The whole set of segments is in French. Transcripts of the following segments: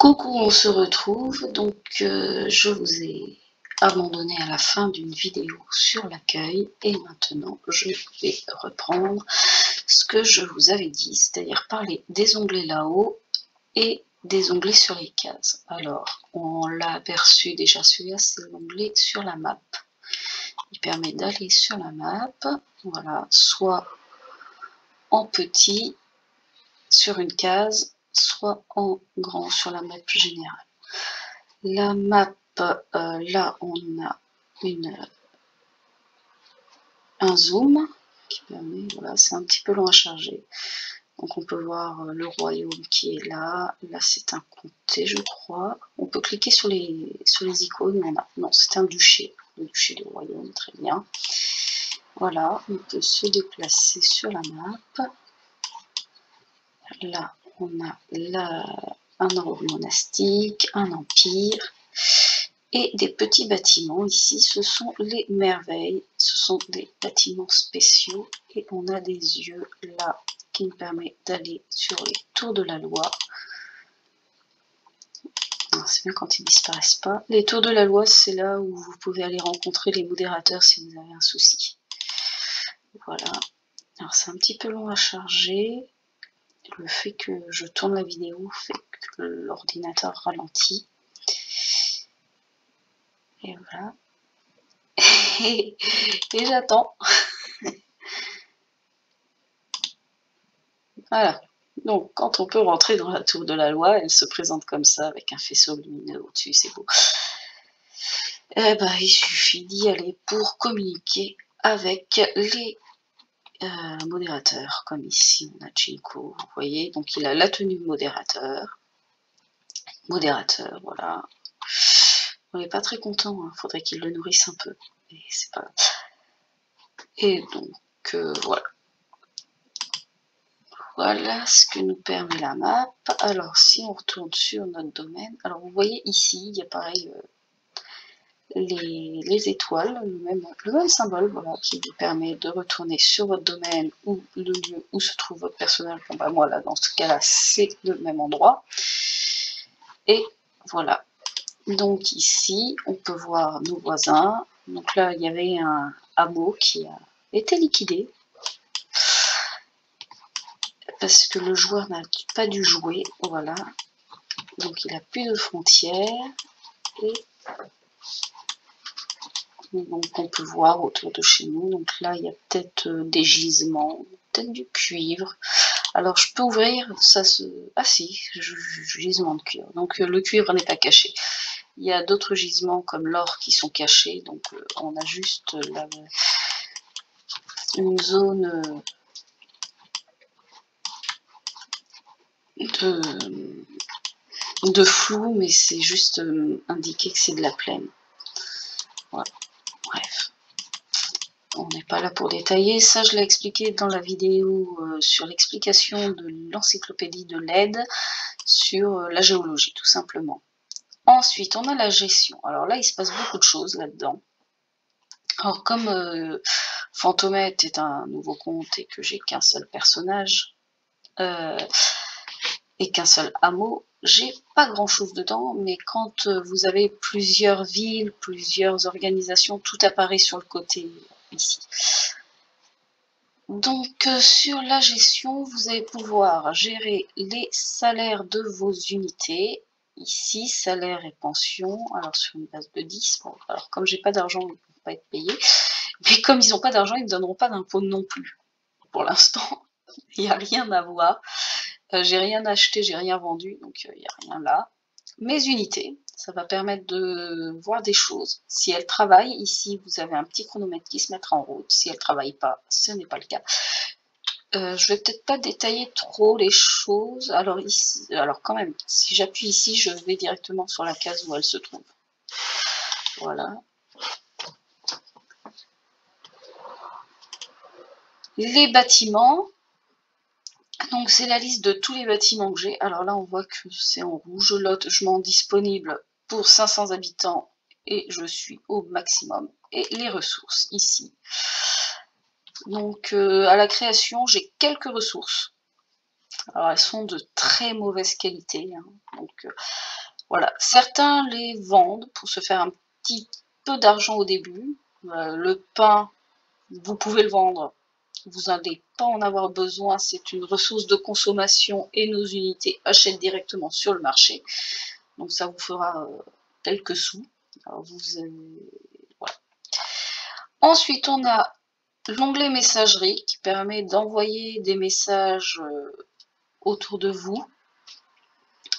Coucou, on se retrouve. Donc, je vous ai abandonné à la fin d'une vidéo sur l'accueil et maintenant je vais reprendre ce que je vous avais dit, c'est-à-dire parler des onglets là-haut et des onglets sur les cases. Alors, on l'a aperçu déjà, celui-là c'est l'onglet sur la map. Il permet d'aller sur la map, voilà, soit en petit sur une case, soit en grand sur la map générale. La map, là on a un zoom qui permet, voilà, c'est un petit peu long à charger. Donc on peut voir le royaume qui est là. Là c'est un comté je crois. On peut cliquer sur les icônes. Non, c'est un duché. Le duché du royaume, très bien. Voilà, on peut se déplacer sur la map. Là on a un ordre monastique, un empire. Et des petits bâtiments, ici ce sont les merveilles, ce sont des bâtiments spéciaux et on a des yeux là qui nous permettent d'aller sur les tours de la loi. C'est bien quand ils disparaissent pas. Les tours de la loi, c'est là où vous pouvez aller rencontrer les modérateurs si vous avez un souci. Voilà, alors c'est un petit peu long à charger, le fait que je tourne la vidéo fait que l'ordinateur ralentit. Et voilà. Et j'attends. Voilà. Donc, quand on peut rentrer dans la tour de la loi, elle se présente comme ça, avec un faisceau lumineux au-dessus, c'est beau. Eh ben, il suffit d'y aller pour communiquer avec les modérateurs, comme ici, on a Jinko, vous voyez, donc il a la tenue de modérateur, voilà. On n'est pas très content, hein. Faudrait qu'il le nourrisse un peu, mais c'est pas... Et donc, voilà. Voilà ce que nous permet la map. Alors, si on retourne sur notre domaine, alors vous voyez ici, il y a pareil les étoiles, le même symbole, voilà, qui vous permet de retourner sur votre domaine ou le lieu où se trouve votre personnage. Bon, bah, moi, là, dans ce cas-là, c'est le même endroit. Et voilà. Donc ici, on peut voir nos voisins. Donc là, il y avait un hameau qui a été liquidé parce que le joueur n'a pas dû jouer, voilà. Donc il n'a plus de frontières et donc on peut voir autour de chez nous. Donc là il y a peut-être des gisements, peut-être du cuivre. Alors je peux ouvrir, ça se... Ah si, gisement de cuivre. Donc le cuivre n'est pas caché. Il y a d'autres gisements comme l'or qui sont cachés. Donc on a juste une zone de flou, mais c'est juste indiqué que c'est de la plaine. Voilà. Bref, on n'est pas là pour détailler. Ça, je l'ai expliqué dans la vidéo sur l'explication de l'encyclopédie de LED sur la géologie, tout simplement. Ensuite, on a la gestion. Alors là, il se passe beaucoup de choses là-dedans. Alors, comme Fantomette est un nouveau compte et que j'ai qu'un seul personnage, et qu'un seul hameau, j'ai pas grand chose dedans, mais quand vous avez plusieurs villes, plusieurs organisations, tout apparaît sur le côté ici. Donc sur la gestion, vous allez pouvoir gérer les salaires de vos unités. Ici, salaire et pension, alors sur une base de 10, bon, alors comme j'ai pas d'argent, ils ne peuvent pas être payés, mais comme ils n'ont pas d'argent, ils ne donneront pas d'impôt non plus. Pour l'instant, il n'y a rien à voir. J'ai rien acheté, j'ai rien vendu, donc il n'y a rien là. Mes unités, ça va permettre de voir des choses. Si elles travaillent, ici vous avez un petit chronomètre qui se mettra en route. Si elles ne travaillent pas, ce n'est pas le cas. Je vais peut-être pas détailler trop les choses. Alors ici, alors quand même, si j'appuie ici, je vais directement sur la case où elle se trouve. Voilà. Les bâtiments. Donc c'est la liste de tous les bâtiments que j'ai. Alors là on voit que c'est en rouge, logement disponible pour 500 habitants et je suis au maximum. Et les ressources ici. Donc à la création j'ai quelques ressources. Alors elles sont de très mauvaise qualité. Hein. Donc Voilà, certains les vendent pour se faire un petit peu d'argent au début. Le pain, vous pouvez le vendre, vous n'allez pas en avoir besoin, c'est une ressource de consommation et nos unités achètent directement sur le marché. Donc ça vous fera quelques sous. Alors voilà. Ensuite, on a l'onglet messagerie qui permet d'envoyer des messages autour de vous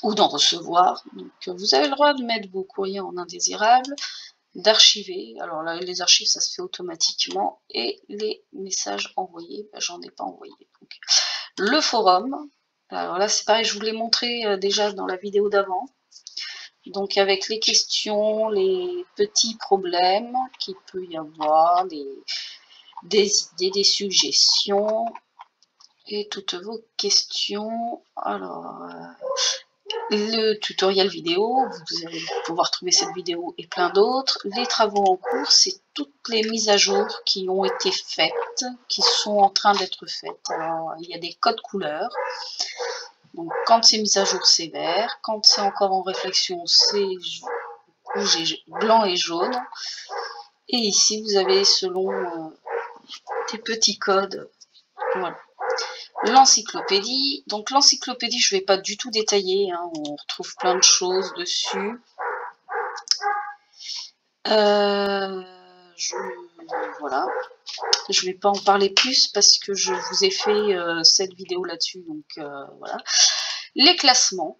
ou d'en recevoir. Donc, vous avez le droit de mettre vos courriers en indésirables, d'archiver. Alors là, les archives, ça se fait automatiquement. Et les messages envoyés, ben, j'en ai pas envoyé. Donc, le forum, alors là, c'est pareil, je vous l'ai montré déjà dans la vidéo d'avant. Donc, avec les questions, les petits problèmes qu'il peut y avoir, des idées, des suggestions et toutes vos questions. Alors, le tutoriel vidéo, vous allez pouvoir trouver cette vidéo et plein d'autres. Les travaux en cours, c'est toutes les mises à jour qui ont été faites, qui sont en train d'être faites. Alors, il y a des codes couleurs. Donc, quand c'est mis à jour, c'est vert. Quand c'est encore en réflexion, c'est rouge et blanc et jaune. Et ici, vous avez selon des petits codes. Voilà. L'encyclopédie. Donc l'encyclopédie, je ne vais pas du tout détailler, hein, on retrouve plein de choses dessus. Voilà. Je ne vais pas en parler plus parce que je vous ai fait cette vidéo là-dessus. Donc voilà. Les classements.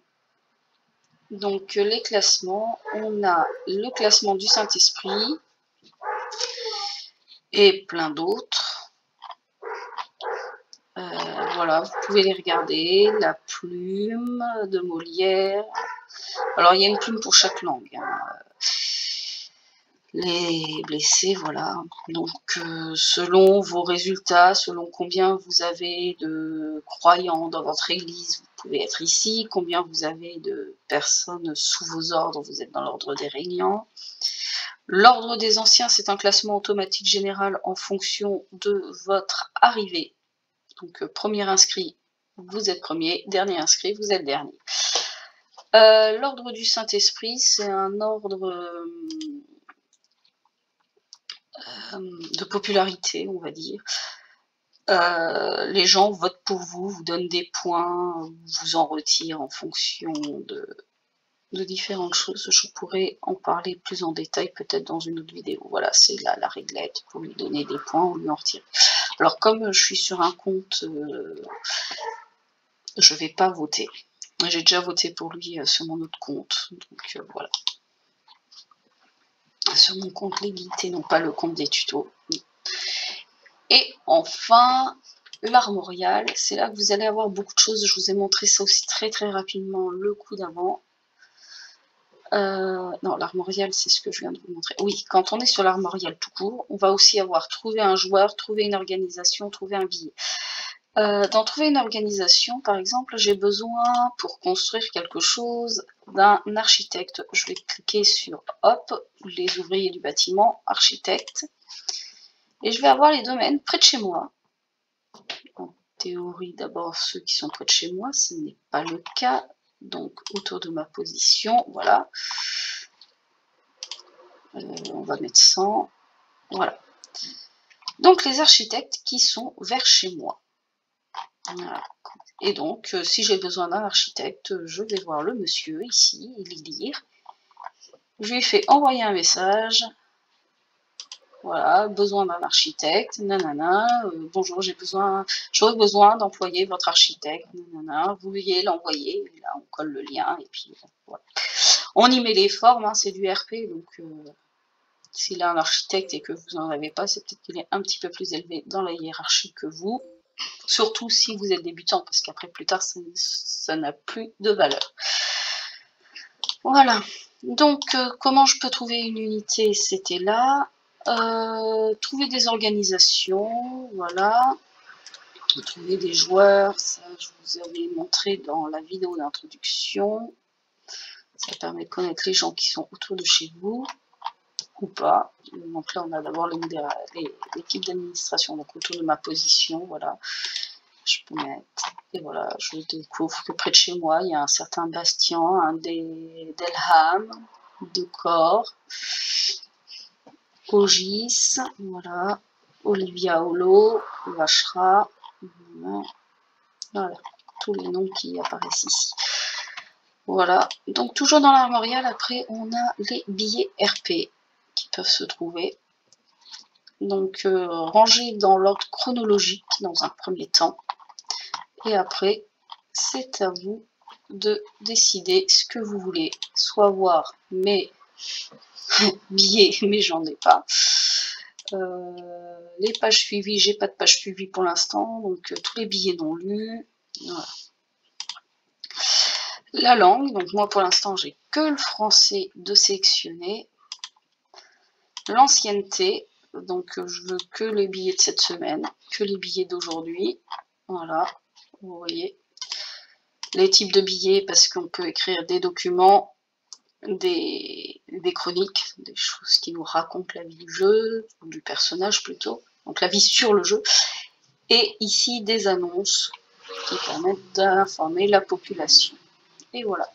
Donc les classements, on a le classement du Saint-Esprit et plein d'autres. Voilà, vous pouvez les regarder. La plume de Molière. Alors, il y a une plume pour chaque langue. Hein. Les blessés, voilà. Donc, selon vos résultats, selon combien vous avez de croyants dans votre église, vous pouvez être ici. Combien vous avez de personnes sous vos ordres, vous êtes dans l'ordre des régnants. L'ordre des anciens, c'est un classement automatique général en fonction de votre arrivée. Donc, premier inscrit, vous êtes premier. Dernier inscrit, vous êtes dernier. L'ordre du Saint-Esprit, c'est un ordre de popularité, on va dire. Les gens votent pour vous, vous donnent des points, vous en retirent en fonction de différentes choses. Je pourrais en parler plus en détail peut-être dans une autre vidéo. Voilà, c'est là la réglette pour lui donner des points ou lui en retirer. Alors comme je suis sur un compte, je ne vais pas voter. J'ai déjà voté pour lui sur mon autre compte, donc voilà. Sur mon compte Légalité, non pas le compte des tutos. Et enfin, l'armorial, c'est là que vous allez avoir beaucoup de choses. Je vous ai montré ça aussi très très rapidement le coup d'avant. Non, l'armorial, c'est ce que je viens de vous montrer. Oui, quand on est sur l'armorial tout court, on va aussi avoir trouvé un joueur, trouver une organisation, trouver un billet. Dans trouver une organisation, par exemple, j'ai besoin, pour construire quelque chose, d'un architecte. Je vais cliquer sur, hop, les ouvriers du bâtiment, architecte. Et je vais avoir les domaines près de chez moi. En théorie, d'abord, ceux qui sont près de chez moi, ce n'est pas le cas. Donc, autour de ma position, voilà. On va mettre 100. Voilà. Donc, les architectes qui sont vers chez moi. Voilà. Et donc, si j'ai besoin d'un architecte, je vais voir le monsieur ici, et lui dire. Je lui fais envoyer un message. Voilà, besoin d'un architecte, nanana, bonjour, j'aurais besoin d'employer votre architecte, nanana, vous veuillez l'envoyer, là on colle le lien, et puis voilà. On y met les formes, hein, c'est du RP, donc s'il a un architecte et que vous n'en avez pas, c'est peut-être qu'il est un petit peu plus élevé dans la hiérarchie que vous, surtout si vous êtes débutant, parce qu'après plus tard, ça n'a plus de valeur. Voilà, donc comment je peux trouver une unité, c'était là. Trouver des organisations, voilà. Trouver des joueurs, ça je vous avais montré dans la vidéo d'introduction. Ça permet de connaître les gens qui sont autour de chez vous, ou pas. Donc là on a d'abord l'équipe d'administration, donc autour de ma position, voilà. je peux mettre. Et voilà, je découvre que près de chez moi, il y a un certain Bastien, un Delham, de Corps, Ogis, voilà, Olivia Holo, Vachra, voilà, tous les noms qui apparaissent ici. Voilà, donc toujours dans l'armorial, après on a les billets RP qui peuvent se trouver. Donc rangés dans l'ordre chronologique dans un premier temps. Et après, c'est à vous de décider ce que vous voulez. Soit voir mes billets, mais j'en ai pas. Les pages suivies, j'ai pas de page suivie pour l'instant, donc tous les billets non lus. Voilà. La langue, donc moi pour l'instant j'ai que le français de sélectionner. L'ancienneté, donc je veux que les billets de cette semaine, que les billets d'aujourd'hui. Voilà, vous voyez. Les types de billets, parce qu'on peut écrire des documents, des chroniques, des choses qui nous racontent la vie du jeu, ou du personnage plutôt, donc la vie sur le jeu. Et ici des annonces qui permettent d'informer la population. Et voilà.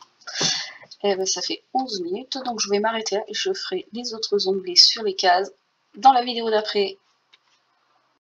Et ben, ça fait 11 minutes, donc je vais m'arrêter là et je ferai les autres onglets sur les cases dans la vidéo d'après.